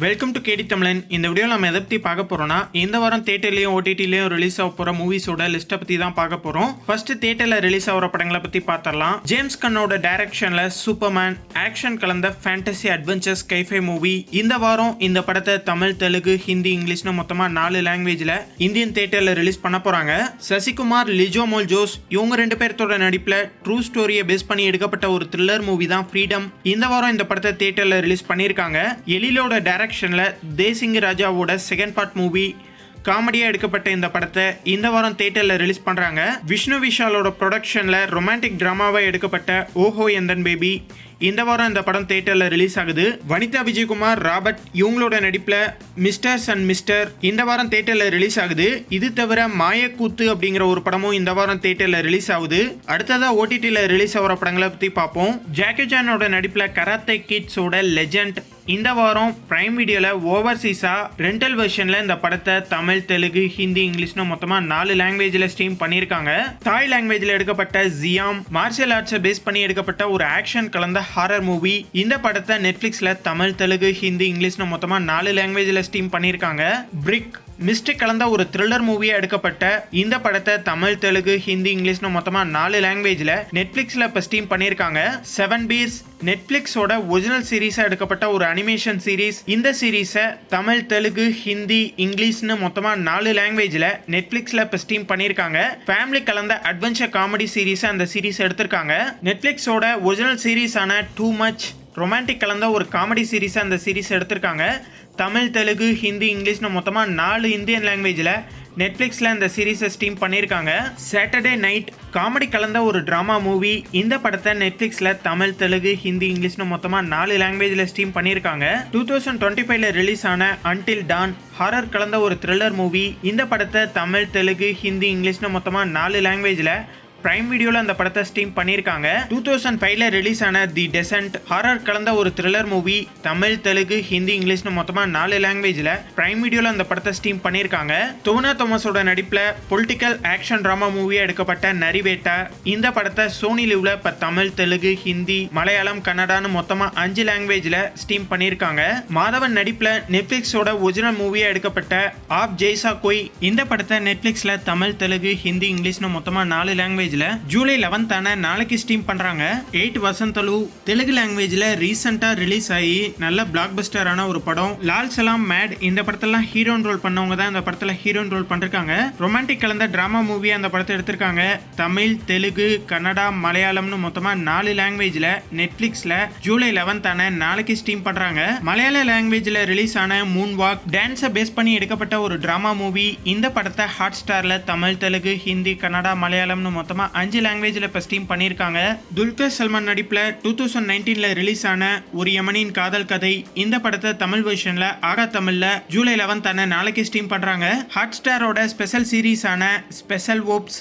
Welcome to கேடி தமிழன். இந்த வீடியோவில் நம்ம எதை பற்றி பார்க்க போகிறோம்னா, இந்த வாரம் தேட்டர்லையும் ஓடிடிலையும் ரிலீஸ் ஆக போகிற மூவிஸோட லிஸ்ட்டை பற்றி தான் பார்க்க போகிறோம். ஃபர்ஸ்ட் தேட்டரில் ரிலீஸ் ஆகிற படங்களை பற்றி பார்த்துடலாம். ஜேம்ஸ் கன்னோட டைரக்ஷனில் சூப்பர்மேன் ஆக்ஷன் கலந்த ஃபேண்டசி அட்வென்ச்சர் ஸ்கைஃபை மூவி. இந்த வாரம் இந்த படத்தை தமிழ், தெலுங்கு, ஹிந்தி, இங்கிலீஷ்னு மொத்தமாக 4 லாங்குவேஜில் இந்தியன் தேட்டரில் ரிலீஸ் பண்ண போகிறாங்க. சசிகுமார், லிஜோ மோல் ஜோஸ் இவங்க 2 பேர்த்தோட நடிப்பில் ட்ரூ ஸ்டோரியை பேஸ் பண்ணி எடுக்கப்பட்ட ஒரு த்ரில்லர் மூவி தான் ஃப்ரீடம். இந்த வாரம் இந்த படத்தை தேட்டரில் ரிலீஸ் பண்ணியிருக்காங்க. எழிலோட டைரக்ஷன்ல தேசிங்கு ராஜாவோட செகண்ட் பார்ட் மூவி காமெடியா எடுக்கப்பட்ட இந்த படத்தை இந்த வாரம் தியேட்டர்ல ரிலீஸ் பண்றாங்க. விஷ்ணு விஷாலோட ப்ரொடக்ஷன்ல ரொமான்டிக் டிராமாவா எடுக்கப்பட்ட ஓஹோ எந்தன் பேபி இந்த வாரம் இந்த படம் தியேட்டர்ல ரிலீஸ் ஆகுது. வனிதா விஜயகுமார், ராபர்ட் இவங்களோட நடிப்புல மிஸ்டர்ஸ் அண்ட் மிஸ்டர் இந்த வாரம் தியேட்டர்ல ரிலீஸ் ஆகுது. இது தவிர மாயக்கூத்து அப்படிங்கிற ஒரு படமும் இந்த வாரம் தியேட்டர்ல ரிலீஸ் ஆகுது. அடுத்ததா ஓடிடில ரிலீஸ் ஆகிற படங்களை பத்தி பார்ப்போம். ஜாக்கி சானோட நடிப்புல கராத்தே கிட்ஸோட லெஜெண்ட் இந்த வாரம் பிரைம் வீடியோல ஓவர்சீஸா ரெண்டல் வெர்ஷன்ல இந்த படத்தை தமிழ், தெலுங்கு, ஹிந்தி, இங்கிலீஷ்னு மொத்தமா 4 லாங்குவேஜ்ல ஸ்ட்ரீம் பண்ணிருக்காங்க. தாய் லாங்குவேஜ்ல எடுக்கப்பட்ட ஜியாம் மார்ஷியல் ஆர்ட்ஸை பேஸ் பண்ணி எடுக்கப்பட்ட ஒரு ஆக்ஷன் கலந்த ஹாரர் மூவி. இந்த படத்தை நெட்ஃபிளிக்ஸ்ல தமிழ், தெலுங்கு, ஹிந்தி, இங்கிலீஷ்னு மொத்தமா 4 லாங்குவேஜ்ல ஸ்ட்ரீம் பண்ணிருக்காங்க. பிரிக் மிஸ்டேக் கலந்த ஒரு த்ரில்லர் மூவியா எடுக்கப்பட்ட இந்த படத்தை தமிழ், தெலுங்கு, ஹிந்தி, இங்கிலீஷ்னு மொத்தமா 4 லாங்குவேஜ்ல நெட்ஃபிளிக்ஸ்ல இப்ப ஸ்ட்ரீம் பண்ணிருக்காங்க. 7 பீஸ் நெட்ஃபிளிக்ஸோட ஒரிஜினல் சீரீஸா எடுக்கப்பட்ட ஒரு அனிமேஷன் சீரீஸ். இந்த சீரீஸை தமிழ், தெலுங்கு, ஹிந்தி, இங்கிலீஷ்னு மொத்தமா 4 லாங்குவேஜ்ல நெட்ஃபிளிக்ஸ்ல இப்ப ஸ்ட்ரீம் பண்ணிருக்காங்க. ஃபேமிலி கலந்த அட்வென்ச்சர் காமெடி சீரீஸ் அந்த சீரீஸ் எடுத்திருக்காங்க. நெட்ஃபிளிக்ஸோட ஒரிஜினல் சீரீஸான டூ மச் ரொமான்டிக் கலந்த ஒரு காமெடி சீரீஸ் அந்த சீரீஸ் எடுத்திருக்காங்க. தமிழ், தெலுங்கு, ஹிந்தி, இங்கிலீஷ்னு மொத்தமாக 4 இந்தியன் லாங்குவேஜில் நெட்ஃப்ளிக்ஸில் இந்த சீரீஸை ஸ்ட்ரீம் பண்ணியிருக்காங்க. சாட்டர்டே நைட் காமெடி கலந்த ஒரு ட்ராமா மூவி. இந்த படத்தை நெட்ஃப்ளிக்ஸில் தமிழ், தெலுங்கு, ஹிந்தி, இங்கிலீஷ்னு மொத்தமாக 4 லாங்குவேஜில் ஸ்ட்ரீம் பண்ணியிருக்காங்க. 2025 ரிலீஸ் ஆன அன்டில் டான் ஹாரர் கலந்த ஒரு த்ரில்லர் மூவி. இந்த படத்தை தமிழ், தெலுங்கு, ஹிந்தி, இங்கிலீஷ்னு மொத்தமாக 4 லாங்குவேஜில் பிரைம் வீடியோல அந்த படத்தை ஸ்ட்ரீம் பண்ணிருக்காங்க. 2005 ரிலீஸ் ஆன தி டெசன்ட் ஹாரர் கலந்த ஒரு த்ரில்லர் மூவி. தமிழ், தெலுங்கு, ஹிந்தி, இங்கிலீஷ்னு மொத்தமா 4 லாங்குவேஜ்ல பிரைம் வீடியோல அந்த படத்தை ஸ்ட்ரீம் பண்ணிருக்காங்க. டோனா தாமஸோட நடிப்புல பொலிட்டிக்கல் ஆக்ஷன் டிராமா மூவியா எடுக்கப்பட்ட நரிவேட்டா இந்த படத்தை சோனி லிவ்ல இப்ப தமிழ், தெலுங்கு, ஹிந்தி, மலையாளம், கன்னடான்னு மொத்தமா 5 லாங்குவேஜ்ல ஸ்ட்ரீம் பண்ணிருக்காங்க. மாதவன் நடிப்புல நெட்ஃபிளிக்ஸோட ஒரிஜினல் மூவியா எடுக்கப்பட்ட ஆப் ஜெய்சா கோய் இந்த படத்தை நெட்ஃபிளிக்ஸ்ல தமிழ், தெலுங்கு, ஹிந்தி, இங்கிலீஷ்னு மொத்தமா 4 லாங்குவேஜ் ஜூலை 11 நாளைக்கு ஸ்ட்ரீம் பண்றாங்க. 8 வசந்தலு தெலுங்கு லாங்குவேஜ்ல ரீசெண்டா ரிலீஸ் ஆகி நல்ல பிளாக் பஸ்டரான ஒரு படம். லால் சலாம் மேட் இந்த படத்தெல்லாம் ஹீரோன் ரோல் பண்ணவங்க தான் இந்த படத்துல ஹீரோன் ரோல் பண்ணிருக்காங்க. ரொமான்டிக் கலந்த டிராமா மூவி அந்த படத்தை எடுத்திருக்காங்க. தமிழ், தெலுங்கு, கன்னடா, மலையாளம்னு மொத்தமா 4 லாங்குவேஜ்ல நெட்ஃபிளிக்ஸ்ல ஜூலை 11 நாளைக்கு ஸ்ட்ரீம் பண்றாங்க. மலையாள லாங்குவேஜ்ல ரிலீஸ் ஆன மூன் வாக் டான்ஸை பேஸ் பண்ணி எடுக்கப்பட்ட ஒரு டிராமா மூவி. இந்த படத்தை ஹாட் ஸ்டார்ல தமிழ், தெலுங்கு, ஹிந்தி, கன்னடா, மலையாளம்னு மொத்தமா 5 லாங்குவேஜ்ல இப்ப ஸ்ட்ரீம் பண்ணிருக்காங்க. துல்கர் சல்மான் நடிப்புல 2019 ரிலீஸ் ஆன ஒரு யமனின் காதல் கதை இந்த படத்தை தமிழ் வெர்ஷன்ல ஆகா தமிழ்ல ஜூலை 11 நாளைக்கு ஸ்ட்ரீம் பண்றாங்க. ஹாட் ஸ்டாரோட ஸ்பெஷல் சீரீஸான ஸ்பெஷல் ஓப்ஸ்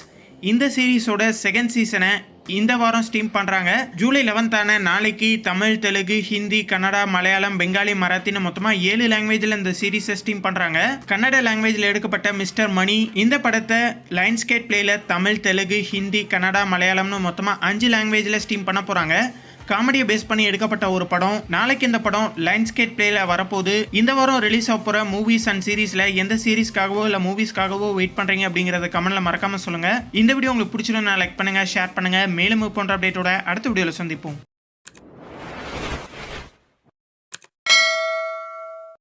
இந்த சீரீஸோட செகண்ட் சீசனை இந்த வாரம் ஸ்ட்ரீம் பண்றாங்க. ஜூலை 11 நாளைக்கு தமிழ், தெலுங்கு, ஹிந்தி, கன்னடா, மலையாளம், பெங்காலி, மராத்தின்னு மொத்தமா 7 லாங்குவேஜ்ல இந்த சீரீஸை ஸ்ட்ரீம் பண்றாங்க. கன்னட லாங்குவேஜ்ல எடுக்கப்பட்ட மிஸ்டர் மணி இந்த படத்தை லைன்ஸ்கேட் பிளேல தமிழ், தெலுங்கு, ஹிந்தி, கன்னடா, மலையாளம்னு மொத்தமா 5 லாங்குவேஜ்ல ஸ்ட்ரீம் பண்ண போறாங்க. காமெடியை பேஸ் பண்ணி எடுக்கப்பட்ட ஒரு படம். நாளைக்கு இந்த படம் லைன்ஸ்கேட் பிளேல வரப்போகுது. இந்த வாரம் ரிலீஸ் ஆக போற மூவிஸ் அண்ட் சீரீஸ்ல எந்த சீரீஸ்க்காகவோ இல்ல மூவிஸ்க்காகவோ வெயிட் பண்றீங்க அப்படிங்கறத கமெண்ட்ல மறக்காம சொல்லுங்க. இந்த வீடியோ உங்களுக்கு பிடிச்சிருந்தா லைக் பண்ணுங்க, ஷேர் பண்ணுங்க. மேலும் போன்ற அப்டேட்டோட அடுத்த வீடியோல சந்திப்போம்.